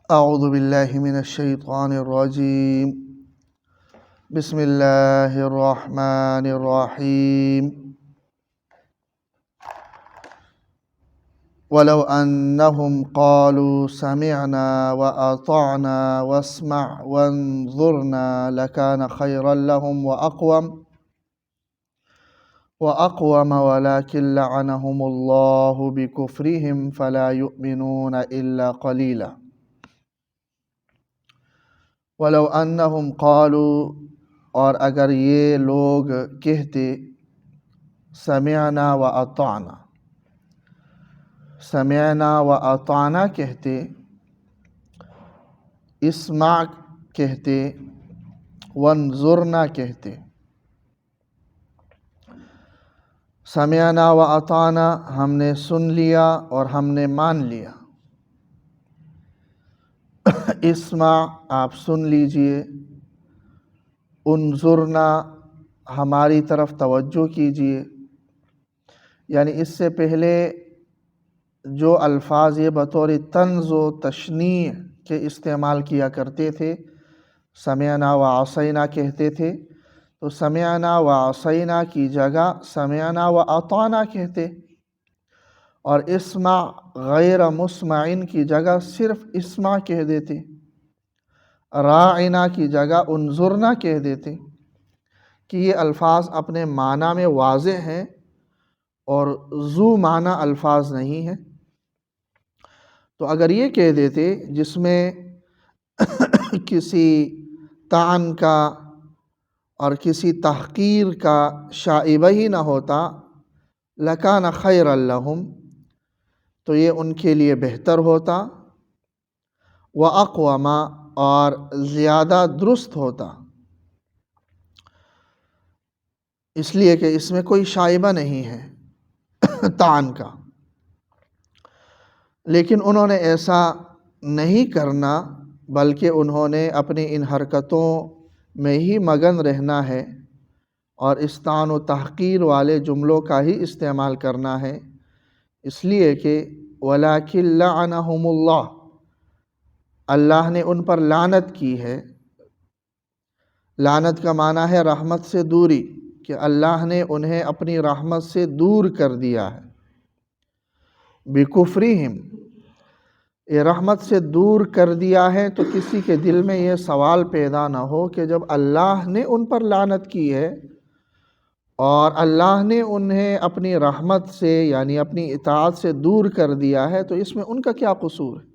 اعوذ باللہ من الشیطان الرجیم بسم اللہ الرحمن الرحیم ولو انہم قالوا سمعنا واطعنا واسمع وانظرنا لکان خیرا لهم وأقوم ولكن لعنهم الله بكفرهم فلا يؤمنون إلا قليلا ولو انہم قالوا، اور اگر یہ لوگ کہتے سمعنا و اطعنا، سمعنا و اطعنا کہتے، اسمع کہتے، وانظرنا کہتے۔ سمعنا و اطعنا ہم نے سن لیا اور ہم نے مان لیا۔ اسمع آپ سن لیجئے، انظرنا ہماری طرف توجہ کیجئے۔ یعنی اس سے پہلے جو الفاظ یہ بطور طنز و تشنیع کے استعمال کیا کرتے تھے، سمعنا و عصینا کہتے تھے، تو سمعنا و عصینا کی جگہ سمعنا و اطعنا کہتے، اور اسمع غیر مسمعن کی جگہ صرف اسمع کہہ دیتے، راعنا کی جگہ انظرنا کہہ دیتے، کہ یہ الفاظ اپنے معنی میں واضح ہیں اور ذو معنی الفاظ نہیں ہیں۔ تو اگر یہ کہہ دیتے جس میں کسی طعن کا اور کسی تحقیر کا شائبہ ہی نہ ہوتا، لکان خیرا لہم، تو یہ ان کے لیے بہتر ہوتا، واقوم، اور زیادہ درست ہوتا، اس لیے کہ اس میں کوئی شائبہ نہیں ہے طعن کا۔ لیکن انہوں نے ایسا نہیں کرنا، بلکہ انہوں نے اپنی ان حرکتوں میں ہی مگن رہنا ہے اور اس طعن و تحقیر والے جملوں کا ہی استعمال کرنا ہے، اس لیے کہ وَلَٰكِن لَعَنَهُمُ اللَّهُ، اللہ نے ان پر لعنت کی ہے۔ لعنت کا معنی ہے رحمت سے دوری، کہ اللہ نے انہیں اپنی رحمت سے دور کر دیا ہے۔ بِكُفْرِهِمْ، یہ رحمت سے دور کر دیا ہے تو کسی کے دل میں یہ سوال پیدا نہ ہو کہ جب اللہ نے ان پر لعنت کی ہے اور اللہ نے انہیں اپنی رحمت سے یعنی اپنی اطاعت سے دور کر دیا ہے تو اس میں ان کا کیا قصور ہے؟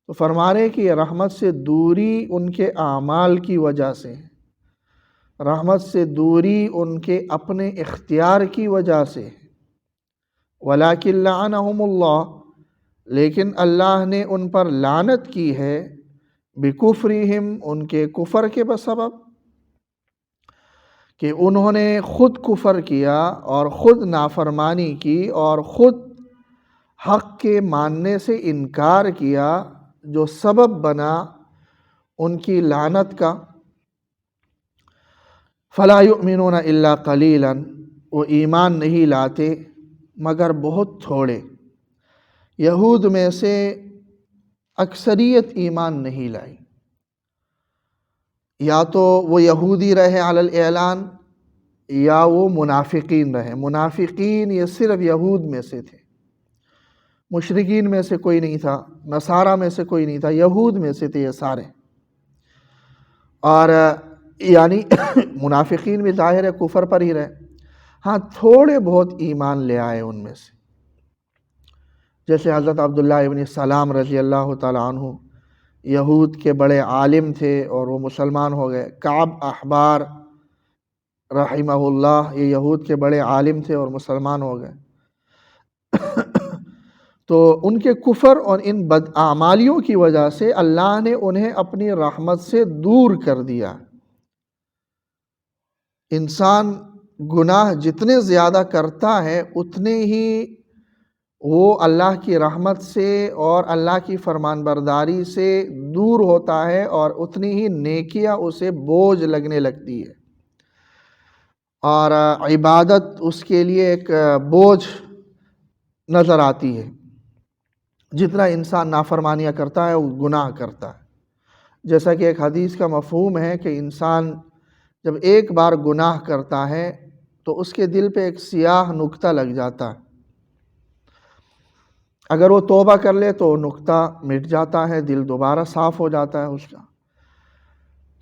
تو فرما رہے کہ یہ رحمت سے دوری ان کے اعمال کی وجہ سے، رحمت سے دوری ان کے اپنے اختیار کی وجہ سے۔ وَلَٰكِن لَعَنَهُمُ اللَّهُ، لیکن اللہ نے ان پر لعنت کی ہے، بِكُفْرِهِمْ، ان کے کفر کے بسبب، کہ انہوں نے خود کفر کیا اور خود نافرمانی کی اور خود حق کے ماننے سے انکار کیا، جو سبب بنا ان کی لعنت کا۔ فَلَا يُؤْمِنُونَ إِلَّا قَلِيلًا، وہ ایمان نہیں لاتے مگر بہت تھوڑے۔ یہود میں سے اکثریت ایمان نہیں لائی، یا تو وہ یہودی رہے علی الاعلان یا وہ منافقین رہے۔ منافقین یہ صرف یہود میں سے تھے، مشرکین میں سے کوئی نہیں تھا، نصارہ میں سے کوئی نہیں تھا، یہود میں سے تھے یہ سارے۔ اور یعنی منافقین بھی ظاہر ہے کفر پر ہی رہے، ہاں تھوڑے بہت ایمان لے آئے ان میں سے، جیسے حضرت عبداللہ ابن سلام رضی اللہ تعالیٰ عنہ، یہود کے بڑے عالم تھے اور وہ مسلمان ہو گئے۔ کعب احبار رحمہ اللہ، یہ یہود کے بڑے عالم تھے اور مسلمان ہو گئے۔ تو ان کے کفر اور ان بدعمالیوں کی وجہ سے اللہ نے انہیں اپنی رحمت سے دور کر دیا۔ انسان گناہ جتنے زیادہ کرتا ہے اتنے ہی وہ اللہ کی رحمت سے اور اللہ کی فرمان برداری سے دور ہوتا ہے، اور اتنی ہی نیکیاں اسے بوجھ لگنے لگتی ہے اور عبادت اس کے لیے ایک بوجھ نظر آتی ہے۔ جتنا انسان نافرمانیاں کرتا ہے وہ گناہ کرتا ہے. جیسا کہ ایک حدیث کا مفہوم ہے کہ انسان جب ایک بار گناہ کرتا ہے تو اس کے دل پہ ایک سیاہ نقطہ لگ جاتا ہے. اگر وہ توبہ کر لے تو نقطہ مٹ جاتا ہے، دل دوبارہ صاف ہو جاتا ہے اس کا.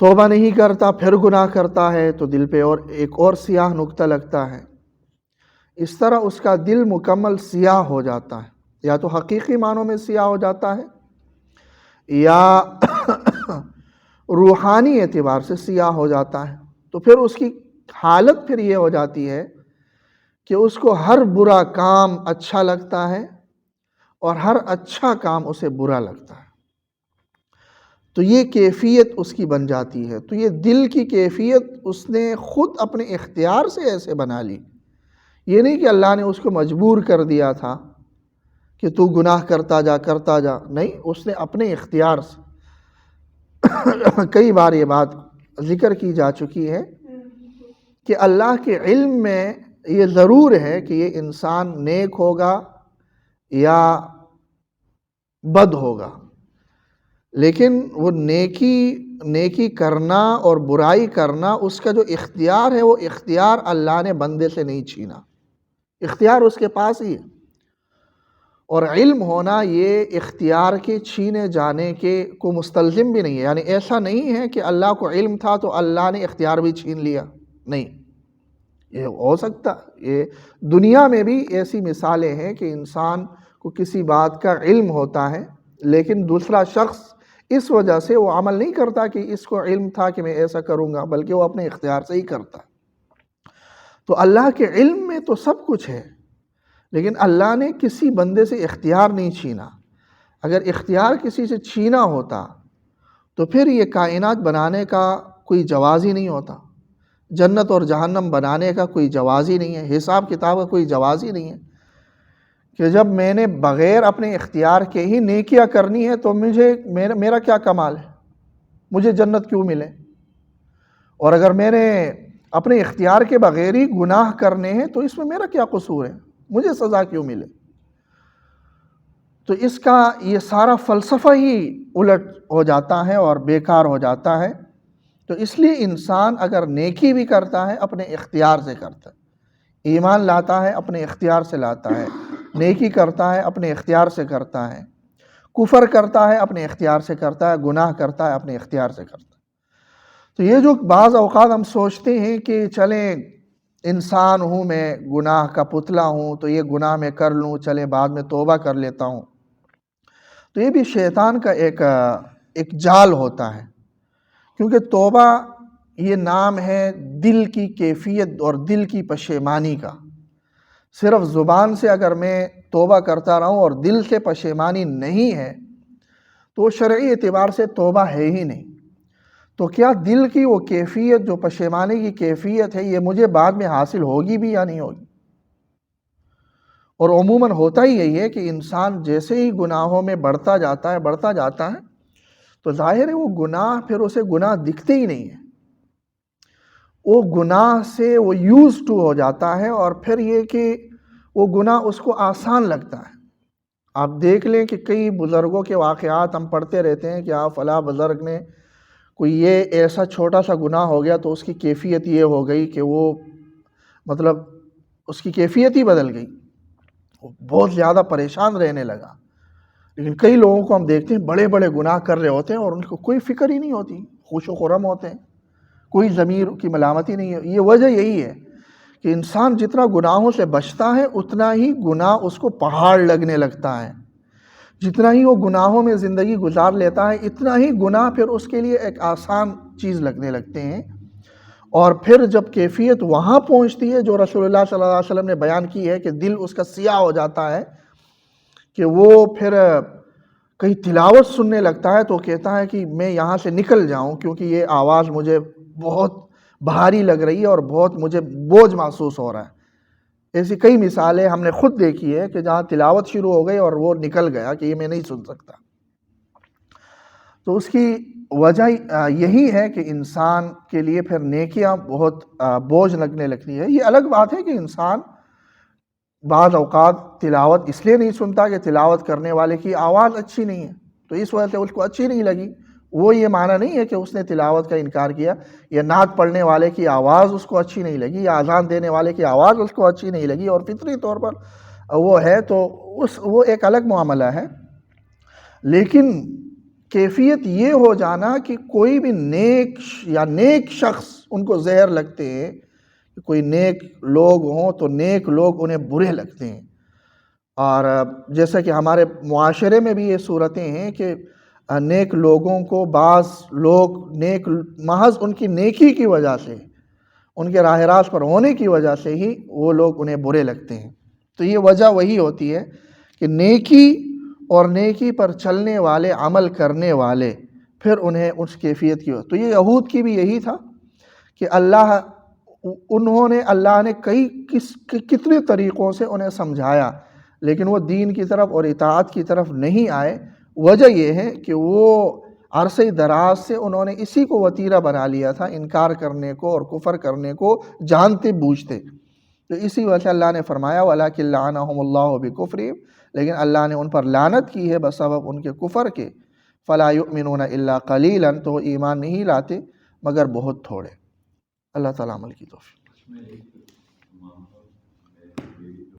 توبہ نہیں کرتا، پھر گناہ کرتا ہے تو دل پہ ایک اور سیاہ نقطہ لگتا ہے. اس طرح اس کا دل مکمل سیاہ ہو جاتا ہے، یا تو حقیقی معنوں میں سیاہ ہو جاتا ہے یا روحانی اعتبار سے سیاہ ہو جاتا ہے. تو پھر اس کی حالت پھر یہ ہو جاتی ہے کہ اس کو ہر برا کام اچھا لگتا ہے اور ہر اچھا کام اسے برا لگتا ہے. تو یہ کیفیت اس کی بن جاتی ہے. تو یہ دل کی کیفیت اس نے خود اپنے اختیار سے ایسے بنا لی. یہ نہیں کہ اللہ نے اس کو مجبور کر دیا تھا کہ تو گناہ کرتا جا. نہیں، اس نے اپنے اختیار سے. کئی بار یہ بات ذکر کی جا چکی ہے کہ اللہ کے علم میں یہ ضرور ہے کہ یہ انسان نیک ہوگا یا بد ہوگا، لیکن وہ نیکی کرنا اور برائی کرنا اس کا جو اختیار ہے وہ اختیار اللہ نے بندے سے نہیں چھینا، اختیار اس کے پاس ہی ہے. اور علم ہونا یہ اختیار کے چھینے جانے کے کو مستلزم بھی نہیں ہے. یعنی ایسا نہیں ہے کہ اللہ کو علم تھا تو اللہ نے اختیار بھی چھین لیا، نہیں. یہ ہو سکتا، یہ دنیا میں بھی ایسی مثالیں ہیں کہ انسان کو کسی بات کا علم ہوتا ہے لیکن دوسرا شخص اس وجہ سے وہ عمل نہیں کرتا کہ اس کو علم تھا کہ میں ایسا کروں گا، بلکہ وہ اپنے اختیار سے ہی کرتا. تو اللہ کے علم میں تو سب کچھ ہے، لیکن اللہ نے کسی بندے سے اختیار نہیں چھینا. اگر اختیار کسی سے چھینا ہوتا تو پھر یہ کائنات بنانے کا کوئی جواز ہی نہیں ہوتا، جنت اور جہنم بنانے کا کوئی جواز ہی نہیں ہے، حساب کتاب کا کوئی جواز ہی نہیں ہے کہ جب میں نے بغیر اپنے اختیار کے ہی نیکیاں کرنی ہے تو میرا کیا کمال ہے، مجھے جنت کیوں ملے، اور اگر میں نے اپنے اختیار کے بغیر ہی گناہ کرنے ہیں تو اس میں میرا کیا قصور ہے، مجھے سزا کیوں ملے. تو اس کا یہ سارا فلسفہ ہی الٹ ہو جاتا ہے اور بیکار ہو جاتا ہے. تو اس لیے انسان اگر نیکی بھی کرتا ہے اپنے اختیار سے کرتا ہے، ایمان لاتا ہے اپنے اختیار سے لاتا ہے، نیکی کرتا ہے اپنے اختیار سے کرتا ہے، کفر کرتا ہے اپنے اختیار سے کرتا ہے، گناہ کرتا ہے اپنے اختیار سے کرتا ہے. تو یہ جو بعض اوقات ہم سوچتے ہیں کہ چلیں انسان ہوں میں، گناہ کا پتلا ہوں، تو یہ گناہ میں کر لوں، چلے بعد میں توبہ کر لیتا ہوں، تو یہ بھی شیطان کا ایک جال ہوتا ہے. کیونکہ توبہ یہ نام ہے دل کی کیفیت اور دل کی پشیمانی کا. صرف زبان سے اگر میں توبہ کرتا رہوں اور دل سے پشیمانی نہیں ہے تو شرعی اعتبار سے توبہ ہے ہی نہیں. تو کیا دل کی وہ کیفیت جو پشیمانی کی کیفیت ہے یہ مجھے بعد میں حاصل ہوگی بھی یا نہیں ہوگی؟ اور عموماً ہوتا ہی یہی ہے کہ انسان جیسے ہی گناہوں میں بڑھتا جاتا ہے تو ظاہر ہے وہ گناہ پھر اسے گناہ دکھتے ہی نہیں ہیں، وہ گناہ سے وہ یوز ٹو ہو جاتا ہے اور پھر یہ کہ وہ گناہ اس کو آسان لگتا ہے. آپ دیکھ لیں کہ کئی بزرگوں کے واقعات ہم پڑھتے رہتے ہیں کہ آپ فلاں بزرگ نے کوئی یہ ایسا چھوٹا سا گناہ ہو گیا تو اس کی کیفیت یہ ہو گئی کہ وہ مطلب اس کی کیفیت ہی بدل گئی، وہ بہت زیادہ پریشان رہنے لگا. لیکن کئی لوگوں کو ہم دیکھتے ہیں بڑے بڑے گناہ کر رہے ہوتے ہیں اور ان کو کوئی فکر ہی نہیں ہوتی، خوش و خرم ہوتے ہیں، کوئی ضمیر کی ملامتی نہیں ہے. یہ وجہ یہی ہے کہ انسان جتنا گناہوں سے بچتا ہے اتنا ہی گناہ اس کو پہاڑ لگنے لگتا ہے. جتنا ہی وہ گناہوں میں زندگی گزار لیتا ہے اتنا ہی گناہ پھر اس کے لیے ایک آسان چیز لگنے لگتے ہیں. اور پھر جب کیفیت وہاں پہنچتی ہے جو رسول اللہ صلی اللہ علیہ وسلم نے بیان کی ہے کہ دل اس کا سیاہ ہو جاتا ہے کہ وہ پھر کہیں تلاوت سننے لگتا ہے تو کہتا ہے کہ میں یہاں سے نکل جاؤں کیونکہ یہ آواز مجھے بہت بھاری لگ رہی ہے اور بہت مجھے بوجھ محسوس ہو رہا ہے. ایسی کئی مثالیں ہم نے خود دیکھی ہے کہ جہاں تلاوت شروع ہو گئی اور وہ نکل گیا کہ یہ میں نہیں سن سکتا. تو اس کی وجہ یہی ہے کہ انسان کے لیے پھر نیکیاں بہت بوجھ لگنے لگتی ہے. یہ الگ بات ہے کہ انسان بعض اوقات تلاوت اس لیے نہیں سنتا کہ تلاوت کرنے والے کی آواز اچھی نہیں ہے، تو اس وجہ سے اس کو اچھی نہیں لگی. وہ یہ معنی نہیں ہے کہ اس نے تلاوت کا انکار کیا، یا نعت پڑھنے والے کی آواز اس کو اچھی نہیں لگی، یا اذان دینے والے کی آواز اس کو اچھی نہیں لگی اور فطری طور پر وہ ہے تو وہ ایک الگ معاملہ ہے. لیکن کیفیت یہ ہو جانا کہ کوئی بھی نیک شخص ان کو زہر لگتے ہیں، کوئی نیک لوگ ہوں تو نیک لوگ انہیں برے لگتے ہیں. اور جیسا کہ ہمارے معاشرے میں بھی یہ صورتیں ہیں کہ نیک لوگوں کو بعض لوگ محض ان کی نیکی کی وجہ سے، ان کے راہ راست پر ہونے کی وجہ سے ہی وہ لوگ انہیں برے لگتے ہیں. تو یہ وجہ وہی ہوتی ہے کہ نیکی اور نیکی پر چلنے والے، عمل کرنے والے، پھر انہیں اس کیفیت کی. تو یہ یہود کی بھی یہی تھا کہ اللہ نے کتنے طریقوں سے انہیں سمجھایا، لیکن وہ دین کی طرف اور اطاعت کی طرف نہیں آئے. وجہ یہ ہے کہ وہ عرصہ دراز سے انہوں نے اسی کو وتیرہ بنا لیا تھا، انکار کرنے کو اور کفر کرنے کو جانتے بوجھتے. تو اسی وجہ سے اللہ نے فرمایا وَلَٰكِن لَعَنَهُمُ اللَّهُ بِكُفْرِهِمْ، لیکن اللہ نے ان پر لعنت کی ہے بسبب ان کے کفر کے. فَلَا يُؤْمِنُونَ إِلَّا قَلِيلًا، تو وہ ایمان نہیں لاتے مگر بہت تھوڑے. اللہ تعالیٰ عمل کی توفیق.